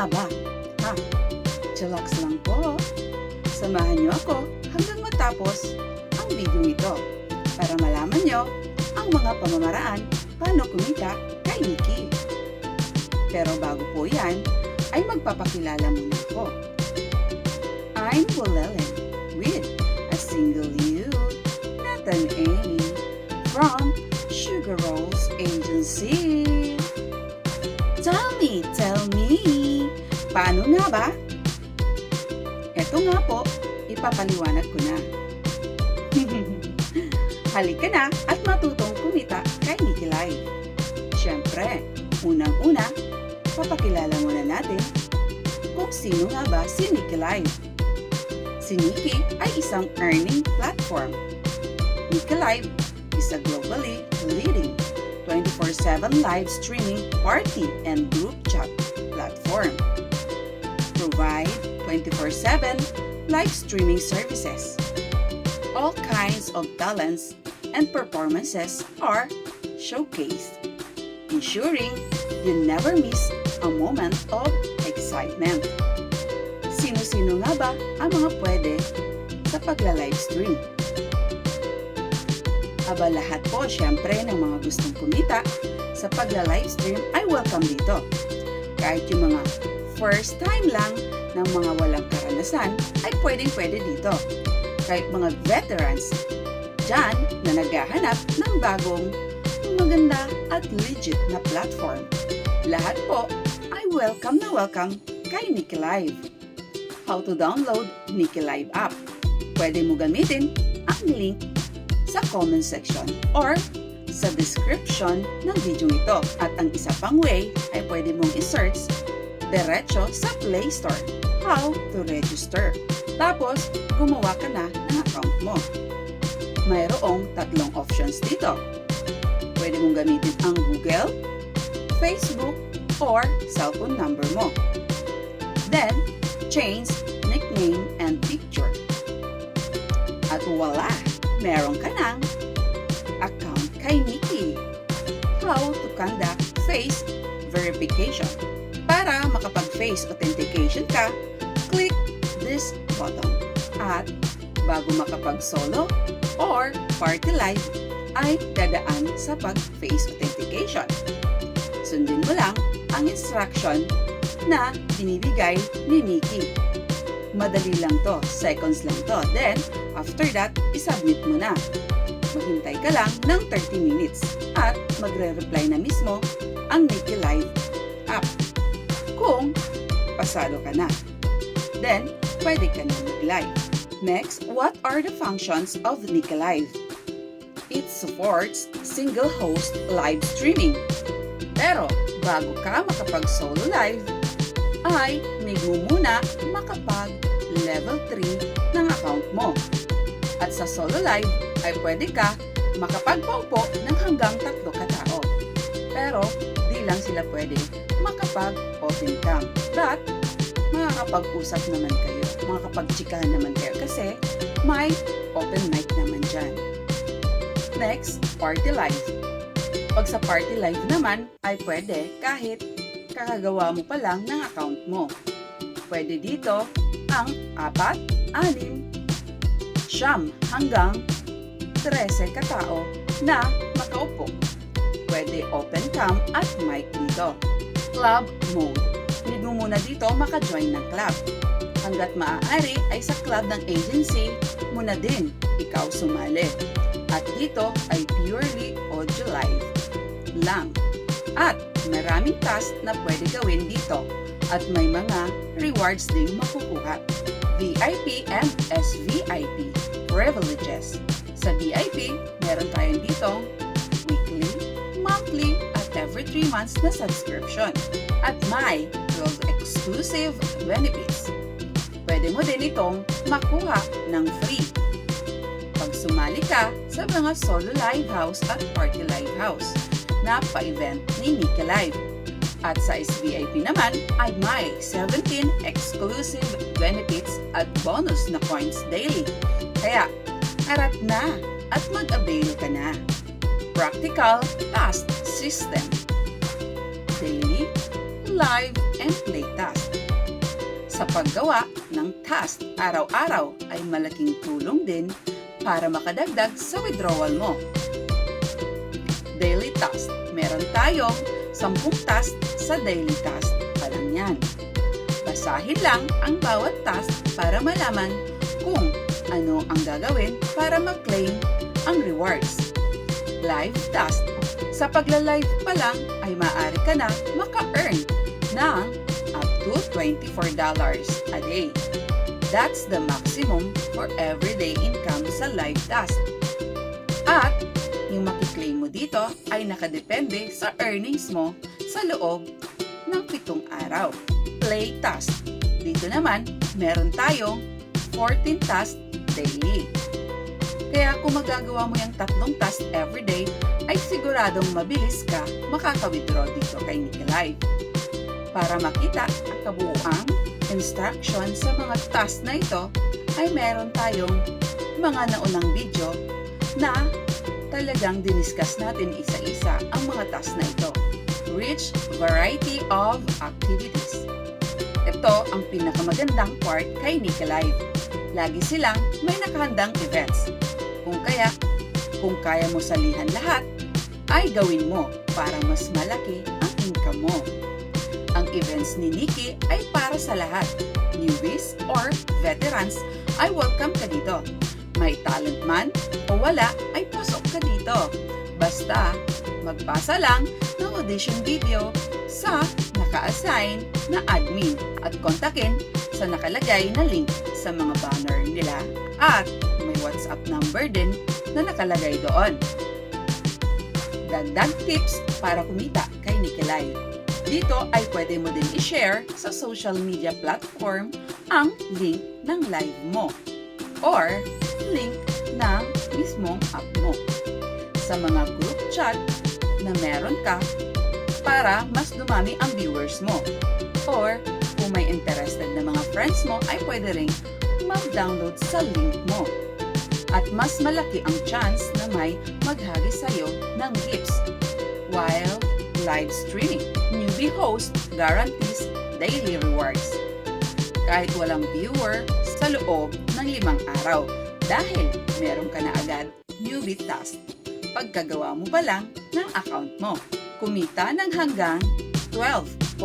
nga ba? Ha? Chillax lang po. Samahan niyo ako hanggang matapos ang video ito para malaman niyo ang mga pamamaraan paano kumita kay Nikki. Pero bago po yan, ay magpapakilala muna ako. I'm Willellen with a single U, not an A, from Sugar Rolls Agency. Tell me, paano nga ba? Eto nga po, ipapaliwanag ko na. Halika na at matutong kumita kay Nikki Live. Siyempre, unang-una, papakilala muna natin kung sino nga ba si Nikki Live. Si Nikki ay isang earning platform. Nikki Live is a globally leading 24/7 live streaming party and group chat platform. Provide 24/7 live streaming services. All kinds of talents and performances are showcased, ensuring you never miss a moment of excitement. Sino-sino nga ba ang mga pwede sa pagla-livestream? Aba lahat po syempre ng mga gustong kumita sa pagla-livestream ay welcome dito. Kahit yung mga first time lang ng mga walang karanasan ay pwedeng-pwede dito. Kahit mga veterans dyan na naghahanap ng bagong maganda at legit na platform. Lahat po ay welcome na welcome kay Nikki Live. How to download Nikki Live app? Pwede mo gamitin ang link sa comment section or sa description ng video ito. At ang isa pang way ay pwede mong i-search diretso sa Play Store how to register. Tapos, gumawa ka na ng account mo. Mayroong tatlong options dito. Pwede mong gamitin ang Google, Facebook, or cellphone number mo. Then, change nickname and picture. At voila! Meron ka ng account kay Nikki. How to conduct face verification. Para makapag-face authentication ka, click this button. At bago makapag-solo or party live, ay dadaan sa pag-face authentication. Sundin mo lang ang instruction na binibigay ni Nikki. Madali lang to, seconds lang to. Then, after that, isubmit mo na. Maghintay ka lang ng 30 minutes at magre-reply na mismo ang Nikki Live app kung pasado ka na. Then, pwede ka na mag-live. Next, what are the functions of Nikki Live? It supports single host live streaming. Pero, bago ka makapag-solo live, ay may muna makapag level 3 ng account mo. At sa solo live ay pwede ka makapagpaupo ng hanggang 3 katao. Pero di lang sila pwede makapag-open cam. But makakapag-usap naman kayo, makakapag-chikahan naman kayo kasi may open mic naman dyan. Next, party live. Pag sa party live naman ay pwede kahit kakagawa mo pa lang ng account mo. Pwede dito ang 4, 6, 9 hanggang 13 katao na makaupo. Pwede open cam at mic dito. Club mode. Need mo muna dito maka-join ng club. Hanggat maaari ay sa club ng agency muna din ikaw sumali. At dito ay purely audio live lang. At maraming task na pwede gawin dito at may mga rewards ding makukuha. VIP and SVIP privileges. Sa VIP, meron tayong ditong weekly, monthly, at every 3 months na subscription. At may 12 exclusive benefits. Pwede mo din itong makuha ng free pag sumali ka sa mga solo live house at party live house na pa-event ni Nikki Live. At sa SVIP naman ay may 17 exclusive benefits at bonus na coins daily. Kaya, harap na at mag-avail ka na. Practical Task System. Daily live and play task. Sa paggawa ng task araw-araw ay malaking tulong din para makadagdag sa withdrawal mo. Daily task. Meron tayong 10 task sa daily task pa lang yan. Basahin lang ang bawat task para malaman kung ano ang gagawin para mag-claim ang rewards. Live task. Sa pagla-live pa lang ay maaari ka na maka-earn ng up to $24 a day. That's the maximum for everyday income sa live task. At yung makiklaim mo dito ay nakadepende sa earnings mo sa loob ng 7 araw. Play task. Dito naman, meron tayong 14 tasks daily. Kaya kung magagawa mo yung 3 tasks everyday, ay siguradong mabilis ka makaka-withdraw dito kay Nikki Live. Para makita ang kabuuang instruction sa mga tasks na ito, ay meron tayong mga naunang video na talagang diniscuss natin isa-isa ang mga tasks na ito. Rich variety of activities. Ito ang pinakamagandang part kay Nikki Live. Lagi silang may nakahandang events. Kung kaya mo salihan lahat, ay gawin mo para mas malaki ang income mo. Ang events ni Nikki ay para sa lahat. Newbies or veterans ay welcome ka dito. May talent man o wala ay pasok ka dito. Basta magpasa lang ng audition video sa naka-assign na admin at kontakin sa nakalagay na link sa mga banner nila at may WhatsApp number din na nakalagay doon. Dagdag tips para kumita kay Nikki Live. Dito ay pwede mo din i-share sa social media platform ang link ng live mo or link ng mismong app mo sa mga group chat na meron ka para mas dumami ang viewers mo. Or kung may interested na mga friends mo ay pwede ring mag-download sa link mo. At mas malaki ang chance na may maghagi sa'yo ng gifts while live streaming. Newbie host guarantees daily rewards. Kahit walang viewer sa loob ng 5 araw dahil meron ka na agad newbie task pagkagawa mo pa lang ng account mo. Kumita ng hanggang $12.50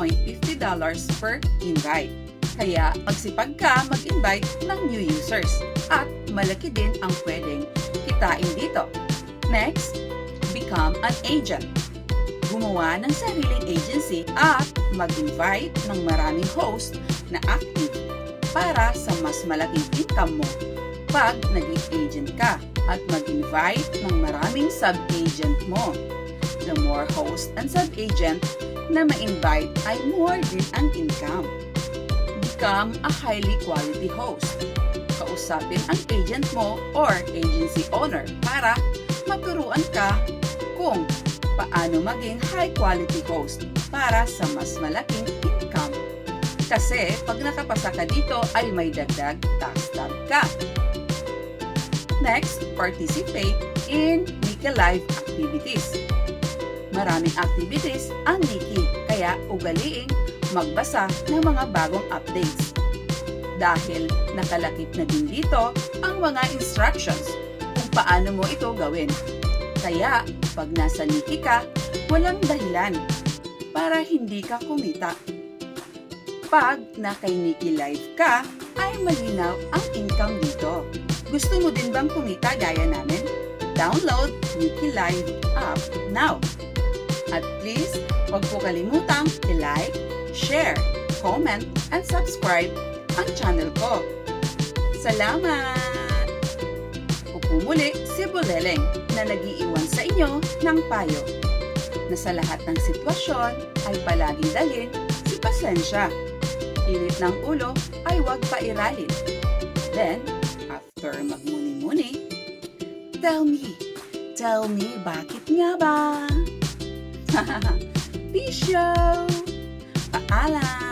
per invite. Kaya magsipag ka mag-invite ng new users at malaki din ang pwedeng kitain dito. Next, become an agent. Gumawa ng sariling agency at mag-invite ng maraming host na active para sa mas malaking income mo pag naging agent ka at mag-invite ng maraming sub-agent mo. The more host and sub-agent na ma-invite ay more din ang income. Become a highly quality host. Kausapin ang agent mo or agency owner para maturuan ka kung paano maging high quality host para sa mas malaking income. Kasi pag nakapasa ka dito ay may dagdag tax tab ka. Next, participate in Nikki Live activities. Maraming activities ang Nikki, kaya ugaliing magbasa ng mga bagong updates. Dahil nakalakip na din dito ang mga instructions kung paano mo ito gawin. Kaya pag nasa Nikki ka, walang dahilan para hindi ka kumita. Pag na kay Nikki Live ka, ay malinaw ang income dito. Gusto mo din bang kumita gaya namin? Download Nikki Live app now. At please, huwag po kalimutang i-like, share, comment, and subscribe ang channel ko. Salamat! Upo muli si Buleleng na nag-iiwan sa inyo ng payo na sa lahat ng sitwasyon ay palaging dalhin si pasensya. Init ng ulo ay huwag pairalin. Then, after magmuni-muni, tell me, bakit nga ba? Peace! Paalam!